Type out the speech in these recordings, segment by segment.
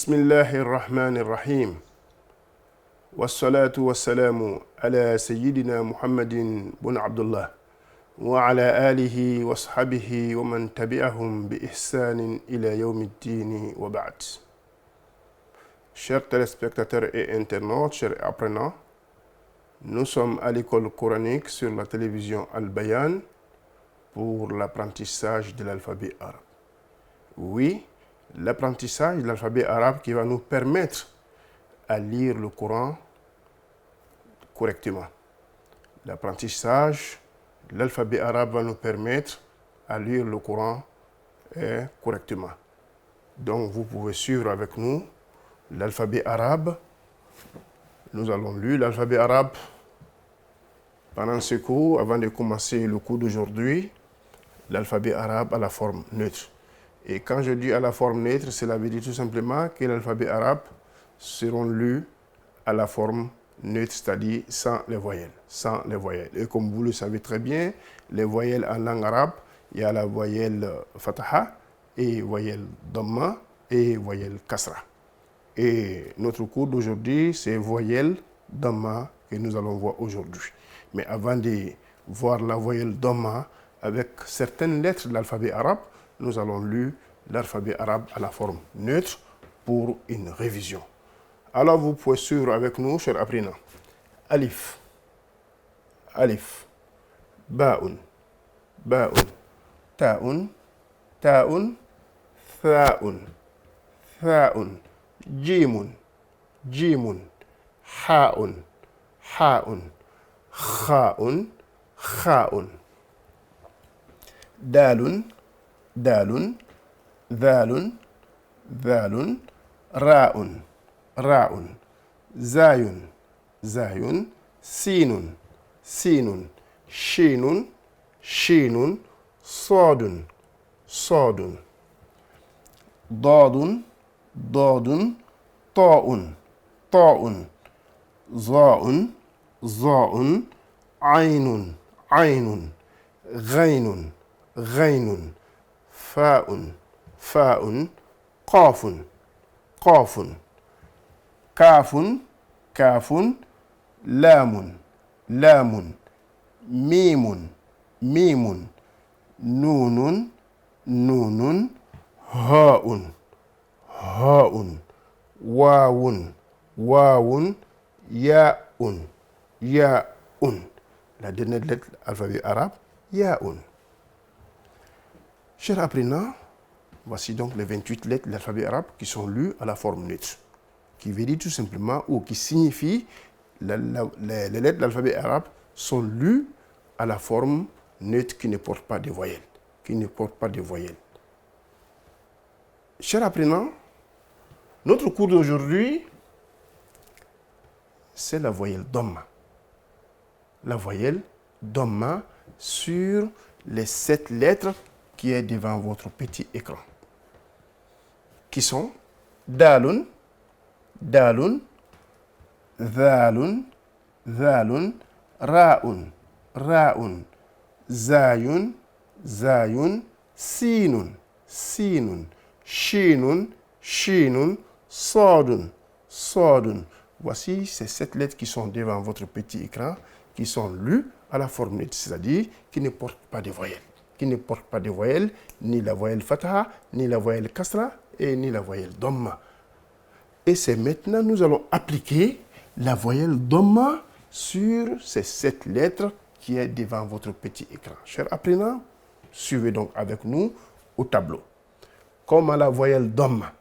بسم الله الرحمن الرحيم والصلاة والسلام على سيدنا محمد بن عبد الله وعلى آله وصحبه ومن تبعهم بإحسان إلى يوم الدين وبعد. Chers téléspectateurs et internautes, chers apprenants, nous sommes à l'école coranique sur la télévision Al-Bayan pour l'apprentissage de l'alphabet arabe. Oui, l'apprentissage de l'alphabet arabe qui va nous permettre à lire le Coran correctement. L'apprentissage de l'alphabet arabe va nous permettre à lire le Coran correctement. Donc vous pouvez suivre avec nous l'alphabet arabe. Nous allons lire l'alphabet arabe pendant ce cours, avant de commencer le cours d'aujourd'hui, l'alphabet arabe à la forme neutre. Et quand je dis à la forme neutre, cela veut dire tout simplement que l'alphabet arabe seront lus à la forme neutre, c'est-à-dire sans les voyelles. Sans les voyelles. Et comme vous le savez très bien, les voyelles en langue arabe, il y a la voyelle fataha, et voyelle dhamma, et voyelle kasra. Et notre cours d'aujourd'hui, c'est voyelle dhamma que nous allons voir aujourd'hui. Mais avant de voir la voyelle dhamma avec certaines lettres de l'alphabet arabe, nous allons lire l'alphabet arabe à la forme neutre pour une révision. Alors vous pouvez suivre avec nous, chers apprenants. Alif, alif, ba'un, ba'un, ta'un, ta'un, tha'un, tha'un, jimun, jimun, ha'un, ha'un, kha'un, kha'un, dalun, dalun, dhalun, dhalun, ra'un, ra'un, zayun, zayun, sinun, sinun, shinun, shinun, sadun, sadun, dadun, dadun, ta'un, ta'un, za'un, za'un, aynun, aynun, ghaynun, ghaynun, fa'un, fa'un, qafun, qafun, kafun, kafun, lamun, lamun, mimun, mimun, nunun, nunun, ha'un, ha'un, wawun, wawun, ya'un, ya'un. La dernière lettre de l'alphabet arabe, ya'un. Chers apprenants, voici donc les 28 lettres de l'alphabet arabe qui sont lues à la forme neutre, qui veut dire tout simplement, ou qui signifie, les lettres de l'alphabet arabe sont lues à la forme neutre qui ne porte pas de voyelles, qui ne porte pas de voyelles. Chers apprenants, notre cours d'aujourd'hui, c'est la voyelle dhamma. La voyelle dhamma sur les 7 lettres qui est devant votre petit écran, qui sont dalun, dalun, dhalun, dhalun, ra'un, ra'un, zayun, zayun, sinun, sinun, shinun, shinun, sadun, sadun. Voici ces 7 lettres qui sont devant votre petit écran, qui sont lues à la forme neutre, c'est-à-dire qui ne portent pas de voyelles. Qui ne portent pas de voyelles, ni la voyelle fataha, ni la voyelle kasra, et ni la voyelle dhamma. Et c'est maintenant nous allons appliquer la voyelle dhamma sur ces 7 lettres qui est devant votre petit écran. Chers apprenants, suivez donc avec nous au tableau. Comment la voyelle dhamma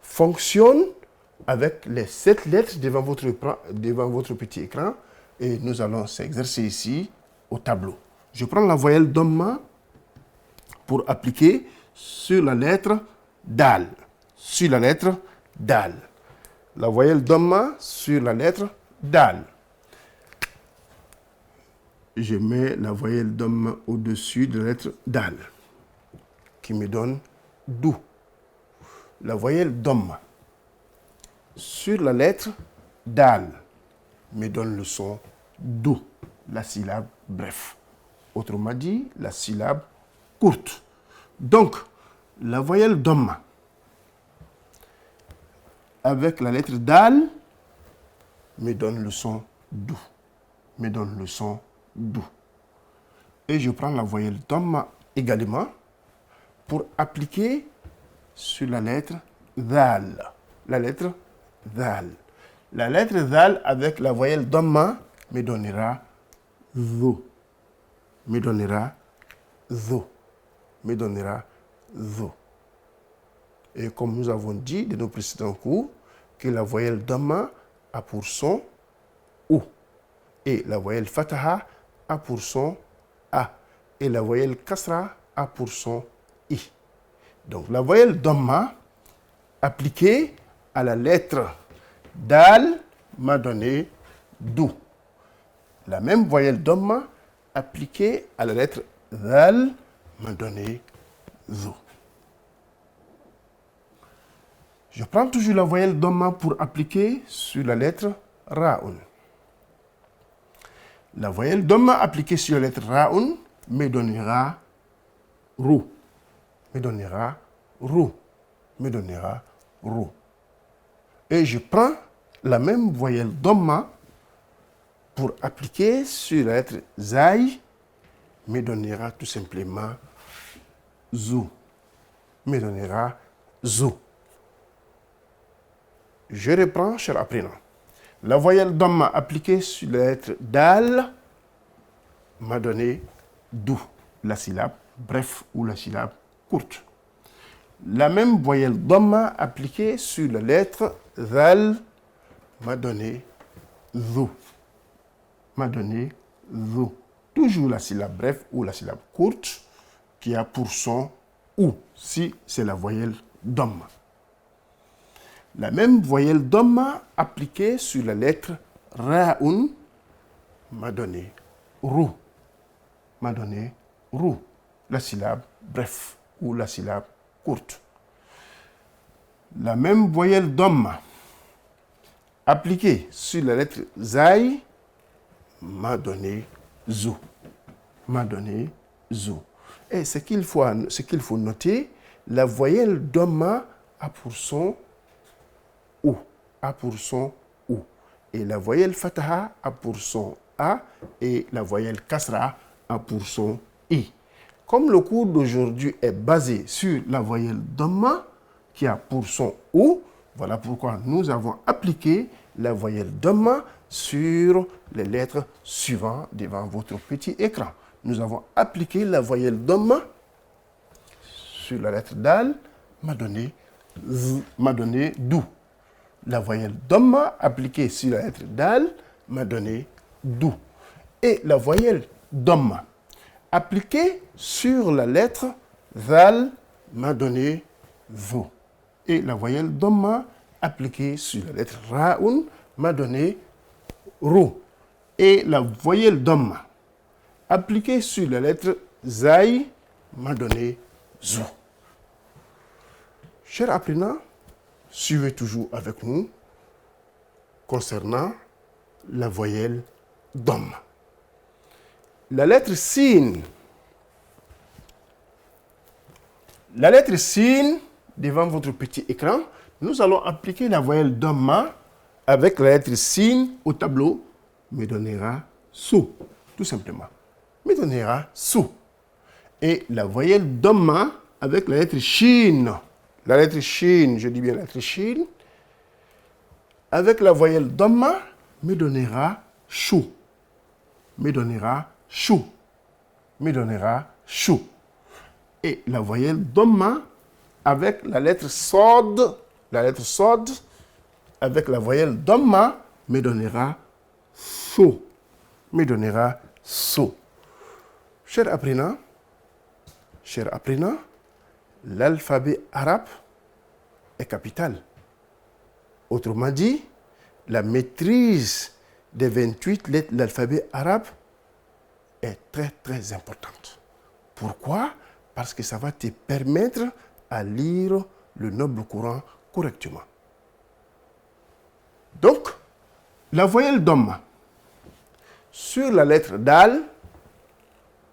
fonctionne avec les 7 lettres devant votre petit écran, et nous allons s'exercer ici au tableau. Je prends la voyelle dhamma pour appliquer sur la lettre dal. Sur la lettre dal. La voyelle dhamma sur la lettre dal. Je mets la voyelle dhamma au-dessus de la lettre dal, qui me donne dou. La voyelle dhamma sur la lettre dal me donne le son dou, la syllabe bref. Autrement dit, la syllabe courte. Donc, la voyelle dhamma avec la lettre dal me donne le son doux. Me donne le son doux. Et je prends la voyelle damma également pour appliquer sur la lettre dal. La lettre dal. La lettre dal avec la voyelle damma me donnera zo. Me donnera zo. Me donnera zo. Et comme nous avons dit dans nos précédents cours, que la voyelle damma a pour son ou. Et la voyelle fataha a pour son a. Et la voyelle kasra a pour son i. Donc la voyelle damma appliquée à la lettre dal m'a donné dou. La même voyelle damma appliquée à la lettre dal m'a donné zo. Je prends toujours la voyelle damma pour appliquer sur la lettre ra'un. La voyelle damma appliquée sur la lettre ra'un me donnera rou. Me donnera rou. Me donnera rou. Et je prends la même voyelle damma pour appliquer sur la lettre zai, me donnera tout simplement zou. Me donnera zou. Je reprends, cher apprenant. La voyelle damma appliquée sur la lettre dal m'a donné dou, la syllabe bref ou la syllabe courte. La même voyelle damma appliquée sur la lettre zal m'a donné zou. M'a donné zou. Toujours la syllabe bref ou la syllabe courte qui a pour son ou, si c'est la voyelle damma. La même voyelle damma appliquée sur la lettre ra'un m'a donné rou. M'a donné rou, la syllabe bref ou la syllabe courte. La même voyelle damma appliquée sur la lettre zai m'a donné zou. M'a donné zou. Et ce qu'il faut noter, la voyelle damma a pour son ou, a pour son ou. Et la voyelle fataha a pour son a et la voyelle kasra a pour son i. Comme le cours d'aujourd'hui est basé sur la voyelle damma qui a pour son ou, voilà pourquoi nous avons appliqué la voyelle damma sur les lettres suivantes devant votre petit écran. Nous avons appliqué la voyelle damma sur la lettre dal, m'a donné dou. La voyelle damma appliquée sur la lettre dal m'a donné dou. Et la voyelle damma appliquée sur la lettre zal m'a donné zo. Et la voyelle damma appliquée sur la lettre ra'un m'a donné rou. Et la voyelle damma appliquée sur la lettre zai m'a donné zo. Chers apprenants, suivez toujours avec nous concernant la voyelle damma. La lettre sin. La lettre sin, devant votre petit écran, nous allons appliquer la voyelle damma avec la lettre sin au tableau, me donnera sou, tout simplement. Me donnera sou. Et la voyelle damma avec la lettre shin. La lettre shin, je dis bien la lettre shin, avec la voyelle damma, me donnera chou. Me donnera chou. Me donnera chou. Et la voyelle damma avec la lettre sod, avec la voyelle damma, me donnera so. Me donnera so. Chers apprenants, l'alphabet arabe est capital. Autrement dit, la maîtrise des 28 lettres de l'alphabet arabe est très très importante. Pourquoi? Parce que ça va te permettre à lire le noble Coran correctement. Donc, la voyelle damma sur la lettre dal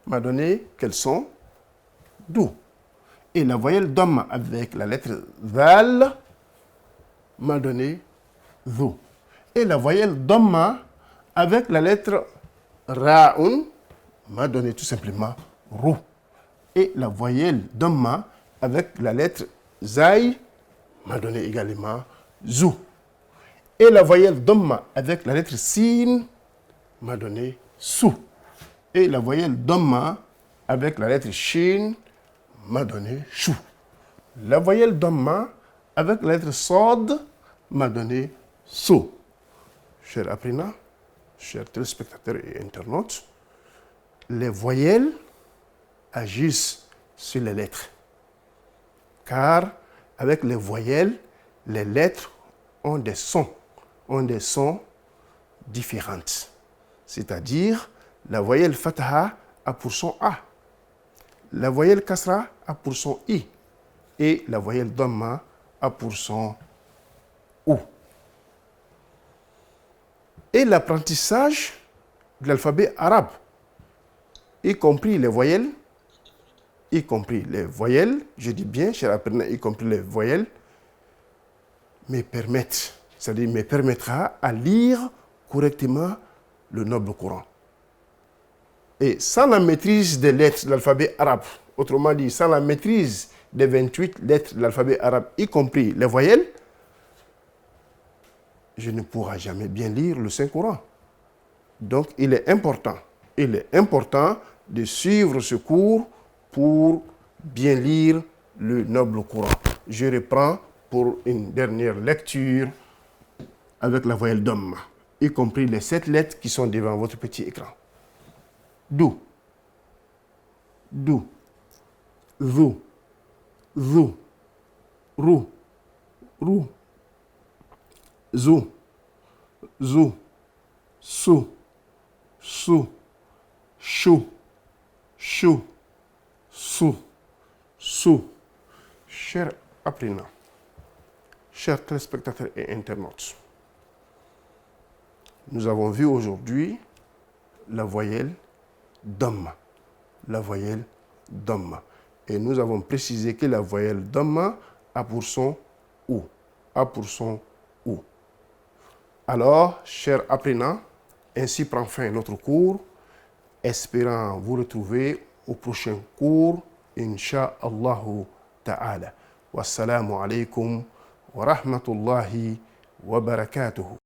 m'a donné quel son? Dou. Et la voyelle damma avec la lettre zal m'a donné zu. Et la voyelle Dhamma avec la lettre Ra'un m'a donné tout simplement Ru. Et la voyelle Dhamma avec la lettre Zai m'a donné également Zu. Et la voyelle Dhamma avec la lettre Sin m'a donné Su. Et la voyelle Dhamma avec la lettre Shin m'a donné Shu. La voyelle Dhamma avec la lettre Sod m'a donné So. Chers apprenants, chers téléspectateurs et internautes, les voyelles agissent sur les lettres. Car avec les voyelles, les lettres ont des sons différents. C'est-à-dire, la voyelle Fataha a pour son A, la voyelle Kasra a pour son I, et la voyelle Dhamma a pour son OU. Et l'apprentissage de l'alphabet arabe, y compris les voyelles, je dis bien, chers apprenants, y compris les voyelles, me permettra à lire correctement le noble Coran. Et sans la maîtrise des lettres de l'alphabet arabe, autrement dit, sans la maîtrise des 28 lettres de l'alphabet arabe, y compris les voyelles, je ne pourrai jamais bien lire le Saint-Coran. Donc, il est important de suivre ce cours pour bien lire le noble Coran. Je reprends pour une dernière lecture avec la voyelle Dhamma, y compris les 7 lettres qui sont devant votre petit écran. Du, Du, Zu, Zu, Ru, Ru, Zu, Zu, Su, Su, Shu, Shu, Su, Su. Chers apprenants, chers téléspectateurs et internautes, nous avons vu aujourd'hui la voyelle Dhamma. La voyelle Dhamma. Et nous avons précisé que la voyelle Dhamma a pour son OU. Alors, chers apprenants, ainsi prend fin notre cours, espérant vous retrouver au prochain cours, Inch'Allah ta'ala. Wassalamu alaikum wa rahmatullahi wa barakatuhu.